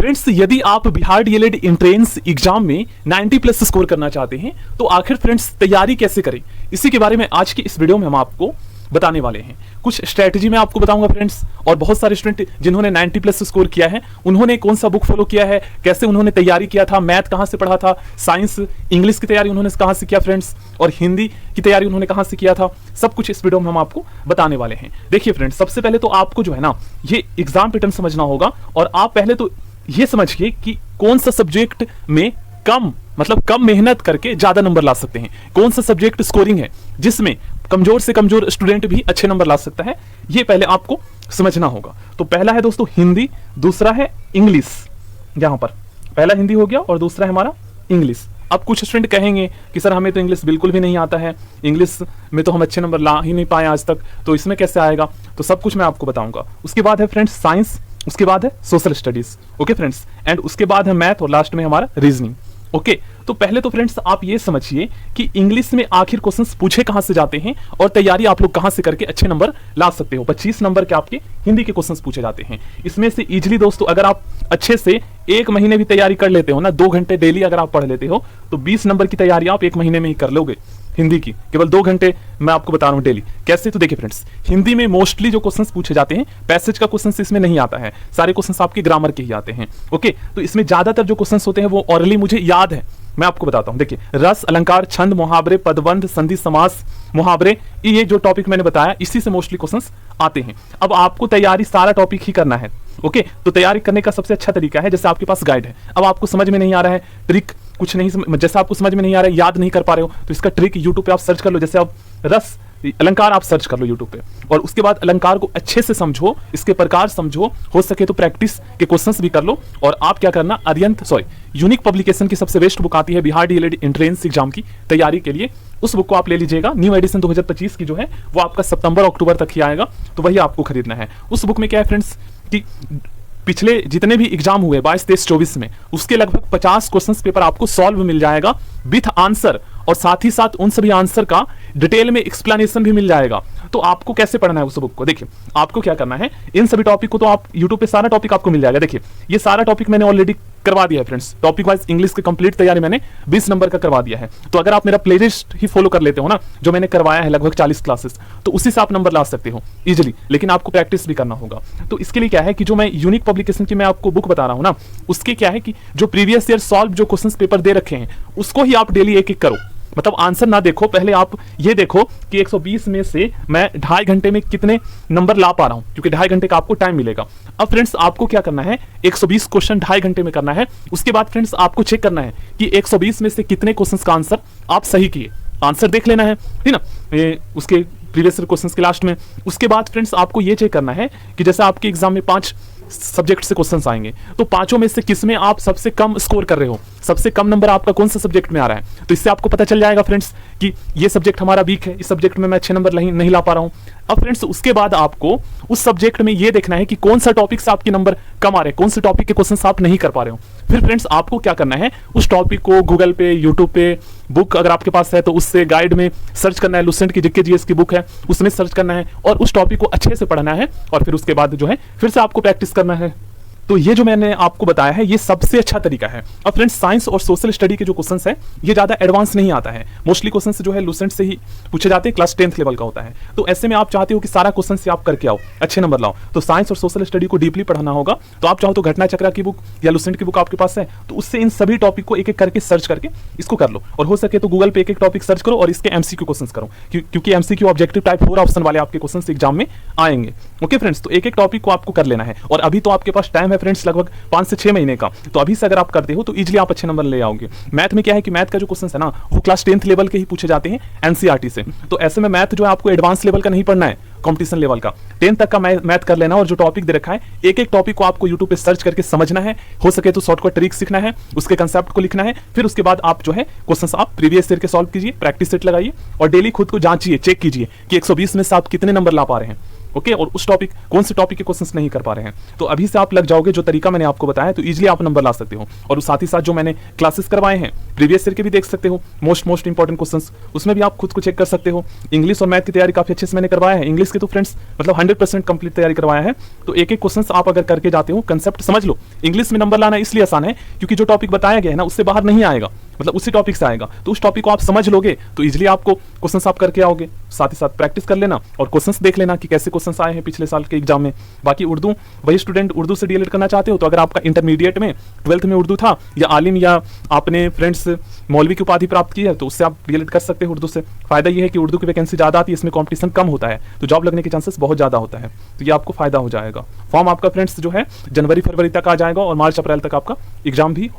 Friends, यदि आप Bihar DElEd entrance exam में 90 प्लस स्कोर करना चाहते हैं तो आखिर फ्रेंड्स तैयारी कैसे करें, इसी के बारे में आज की इस वीडियो में हम आपको बताने वाले हैं। कुछ स्ट्रेटजी मैं आपको बताऊंगा फ्रेंड्स, और बहुत सारे स्टूडेंट जिन्होंने 90 प्लस स्कोर किया है उन्होंने कौन सा बुक फॉलो किया है, कैसे उन्होंने तैयारी किया था, मैथ कहां से पढ़ा था, साइंस इंग्लिश की तैयारी उन्होंने कहां से किया फ्रेंड्स, और हिंदी की तैयारी उन्होंने कहां से किया था, सब कुछ इस वीडियो में हम आपको बताने वाले हैं। देखिए फ्रेंड्स, सबसे पहले तो आपको जो है ना ये एग्जाम पैटर्न समझना होगा, और आप पहले तो ये समझिए कि कौन सा सब्जेक्ट में कम मेहनत करके ज्यादा नंबर ला सकते हैं, कौन सा सब्जेक्ट स्कोरिंग है जिसमें कमजोर से कमजोर स्टूडेंट भी अच्छे नंबर ला सकता है, ये पहले आपको समझना होगा। तो पहला है दोस्तों हिंदी, दूसरा है इंग्लिश। यहां पर पहला हिंदी हो गया और दूसरा है हमारा इंग्लिश। अब कुछ स्टूडेंट कहेंगे कि सर हमें तो इंग्लिश बिल्कुल भी नहीं आता है, इंग्लिश में तो हम अच्छे नंबर ला ही नहीं पाए आज तक, तो इसमें कैसे आएगा? तो सब कुछ मैं आपको बताऊंगा। उसके बाद है फ्रेंड्स साइंस, उसके बाद है social studies, okay friends, and उसके बाद है मैथ, और लास्ट में हमारा रीजनिंग। ओके तो पहले तो फ्रेंड्स आप ये समझिए कि इंग्लिश में आखिर क्वेश्चंस पूछे कहां से जाते हैं और तैयारी आप लोग कहां से करके अच्छे नंबर ला सकते हो। 25 नंबर के आपके हिंदी के क्वेश्चंस पूछे जाते हैं। इसमें से इजीली दोस्तों अगर आप अच्छे से 1 महीने भी तैयारी कर लेते हो ना, 2 घंटे डेली अगर आप पढ़ लेते हो तो 20 नंबर की तैयारी आप 1 महीने में ही कर लोगे हिंदी की, केवल 2 घंटे मैं आपको बता रहा हूं डेली। कैसे? तो देखिए फ्रेंड्स, हिंदी में मोस्टली जो क्वेश्चंस पूछे जाते हैं, पैसेज का क्वेश्चंस इसमें नहीं आता है, सारे क्वेश्चंस आपके ग्रामर के ही आते हैं। ओके तो इसमें ज्यादातर जो क्वेश्चंस होते हैं वो ऑरली मुझे याद है, मैं आपको बताता हूं। देखिए रस, अलंकार, छंद, मुहावरे, पदबंध, संधि, समास, मुहावरे, ये जो टॉपिक मैंने बताया इसी से मोस्टली क्वेश्चंस आते हैं। अब आपको तैयारी सारा टॉपिक ही करना है। ओके तो तैयारी करने का सबसे अच्छा तरीका है, जैसे आपके पास गाइड है, अब आपको समझ में नहीं आ रहा है, ट्रिक कुछ नहीं जैसे आपको समझ में नहीं आ रहा है, याद नहीं कर पा रहे हो, तो इसका ट्रिक यूट्यूब पे आप सर्च कर लो। जैसे आप रस अलंकार आप सर्च कर लो यूट्यूब पे, और उसके बाद अलंकार को अच्छे से समझो, इसके प्रकार समझो, हो सके तो प्रैक्टिस के क्वेश्चंस भी कर लो। और आप क्या करना, यूनिक पब्लिकेशन की सबसे बेस्ट बुक आती है बिहार डीएलएड एंट्रेंस एग्जाम की तैयारी के लिए, उस बुक को आप ले लीजिएगा। न्यू एडिशन 2025 की जो है वो आपका सितंबर अक्टूबर तक ही आएगा, तो वही आपको खरीदना है। उस बुक में क्या है फ्रेंड्स कि पिछले जितने भी एग्जाम हुए 22, 23, 24 में, उसके लगभग 50 क्वेश्चंस पेपर आपको सॉल्व मिल जाएगा विथ आंसर, और साथ ही साथ उन सभी आंसर का डिटेल में एक्सप्लेनेशन भी मिल जाएगा। तो आपको कैसे पढ़ना है उस बुक को? देखिए आपको क्या करना है, इन सभी टॉपिक को तो आप यूट्यूब पे सारा टॉपिक आपको मिल जाएगा। देखिए ये सारा टॉपिक मैंने ऑलरेडी करवा दिया है फ्रेंड्स, टॉपिक वाइज इंग्लिश की कंप्लीट तैयारी मैंने 20 नंबर का करवा दिया है। तो अगर आप मेरा प्लेलिस्ट ही फॉलो कर लेते हो ना, जो मैंने करवाया है लगभग 40 क्लासेस, तो उसी से आप नंबर ला सकते हो इजीली, लेकिन आपको प्रैक्टिस भी करना होगा। तो इसके लिए क्या है कि जो मैं यूनिक पब्लिकेशन की मैं आपको बुक बता रहा हूं ना, उसके क्या है कि जो प्रीवियस ईयर सॉल्व जो क्वेश्चंस पेपर दे रखे हैं उसको ही आप डेली एक एक करो। मतलब आंसर ना देखो, पहले आप ये देखो कि 120 में से मैं 2.5 घंटे में कितने नंबर ला पा रहा हूं, क्योंकि 2.5 घंटे का आपको टाइम मिलेगा। अब फ्रेंड्स आपको क्या करना है, 120 क्वेश्चन 2.5 घंटे में करना है। उसके बाद फ्रेंड्स आपको चेक करना है कि 120 में से कितने क्वेश्चंस का आंसर आप सही किए, आंसर देख लेना है, ठीक ना, उसके प्रीवियस क्वेश्चंस के लास्ट में। उसके बाद फ्रेंड्स आपको ये चेक करना है कि जैसे आपके एग्जाम में 5 सब्जेक्ट से क्वेश्चंस आएंगे, तो 5 में से किसमें आप सबसे कम स्कोर कर रहे हो, सबसे कम नंबर आपका कौन सा सब्जेक्ट में आ रहा है। तो इससे आपको पता चल जाएगा फ्रेंड्स कि ये सब्जेक्ट हमारा वीक है, इस सब्जेक्ट में मैं अच्छे नंबर नहीं ला पा रहा हूं। अब फ्रेंड्स उसके बाद आपको उस सब्जेक्ट में ये देखना है कि कौन सा टॉपिक से आपके नंबर कम आ रहे हैं, कौन से टॉपिक के क्वेश्चंस आप नहीं कर पा रहे हो। फिर फ्रेंड्स आपको क्या करना है, उस टॉपिक को गूगल पे, यूट्यूब पे, बुक अगर आपके पास है तो उससे गाइड में सर्च करना है, लुसेंट की जीके जीएस की बुक है उसमें सर्च करना है, और उस टॉपिक को अच्छे से पढ़ना है, और फिर उसके बाद जो है फिर से आपको प्रैक्टिस करना है। तो ये जो मैंने आपको बताया है ये सबसे अच्छा तरीका है। अब फ्रेंड्स साइंस और सोशल स्टडी के जो क्वेश्चंस है ये ज्यादा एडवांस नहीं आता है, मोस्टली क्वेश्चंस जो है लुसेंट से ही पूछे जाते हैं, क्लास 10th लेवल का होता है। तो ऐसे में आप चाहते हो कि सारा क्वेश्चन से आप करके आओ, अच्छे नंबर लाओ, तो साइंस और सोशल स्टडी को डीपली पढ़ना होगा। तो आप चाहो तो घटना चक्रा की बुक या लुसेंट की बुक आपके पास है, तो उससे इन सभी टॉपिक को एक एक करके सर्च करके इसको कर लो, और हो सके तो गूगल पे एक एक टॉपिक सर्च करो और इसके एमसीक्यू क्वेश्चंस करो, क्योंकि एमसीक्यू ऑब्जेक्टिव टाइप 4 ऑप्शन वाले आपके क्वेश्चंस एग्जाम में आएंगे। ओके फ्रेंड्स, तो एक एक टॉपिक को आपको कर लेना है, और अभी तो आपके पास टाइम है फ्रेंड्स लगभग 5 से 6 महीने का, तो अभी से अगर आप करते हो तो इजीली आप अच्छे नंबर ले आओगे। मैथ में क्या है कि मैथ का जो क्वेश्चन है ना वो क्लास 10th लेवल के ही पूछे जाते हैं एनसीईआरटी से, तो ऐसे में मैथ जो है आपको एडवांस लेवल का नहीं पढ़ना है, कंपटीशन लेवल का 10 तक का मैथ कर लेना, और जो टॉपिक दे रखा है एक एक टॉपिक को आपको यूट्यूब पे सर्च करके समझना है, हो सके तो शॉर्टकट ट्रिक सीखना है, उसके कंसेप्ट को लिखना है, फिर उसके बाद आप जो है क्वेश्चंस आप प्रीवियस ईयर के सॉल्व कीजिए, प्रैक्टिस सेट लगाइए, और डेली खुद को जांचिए, चेक कीजिए कि 120 में से आप कितने नंबर ला पा रहे हैं। ओके और उस टॉपिक कौन से टॉपिक के क्वेश्चंस नहीं कर पा रहे हैं, तो अभी से आप लग जाओगे, जो तरीका मैंने आपको बताया, तो इजीली आप नंबर ला सकते हो। और साथ ही साथ जो मैंने क्लासेस करवाए हैं प्रीवियस ईयर के भी देख सकते हो, मोस्ट इंपॉर्टेंट क्वेश्चंस, उसमें भी आप खुद को चेक कर सकते हो। इंग्लिश और मैथ की तैयारी काफी अच्छे से मैंने करवाया है। इंग्लिश के तो फ्रेंड्स मतलब 100% कंप्लीट तैयारी करवाया है। तो एक एक क्वेश्चंस आप अगर करके जाते हो, कंसेप्ट समझ लो। इंग्लिश में नंबर लाना इसलिए आसान है क्योंकि जो टॉपिक बताया गया है ना उससे बाहर नहीं आएगा, मतलब उसी टॉपिक से आएगा। तो उस टॉपिक को आप समझ लोगे तो इजीली आपको क्वेश्चंस आप करके आओगे। साथ ही साथ प्रैक्टिस कर लेना और क्वेश्चंस देख लेना कि कैसे क्वेश्चंस आए हैं पिछले साल के एग्जाम में। बाकी उर्दू, वही स्टूडेंट उर्दू से डीएलएड करना चाहते हो तो अगर आपका इंटरमीडिएट में 12th में उर्दू था या आलिम या आपने फ्रेंड्स मौलवी की उपाधि प्राप्त की है तो उससे आप डीएलएड कर सकते हो उर्दू से। फायदा ये है कि उर्दू की वैकेंसी ज्यादा आती है, इसमें कंपटीशन कम होता है तो जॉब लगने के चांसेस बहुत ज्यादा होता है। तो ये आपको फायदा हो जाएगा। फॉर्म आपका फ्रेंड्स जो है जनवरी फरवरी तक आ जाएगा और मार्च अप्रैल तक आपका एग्जाम भी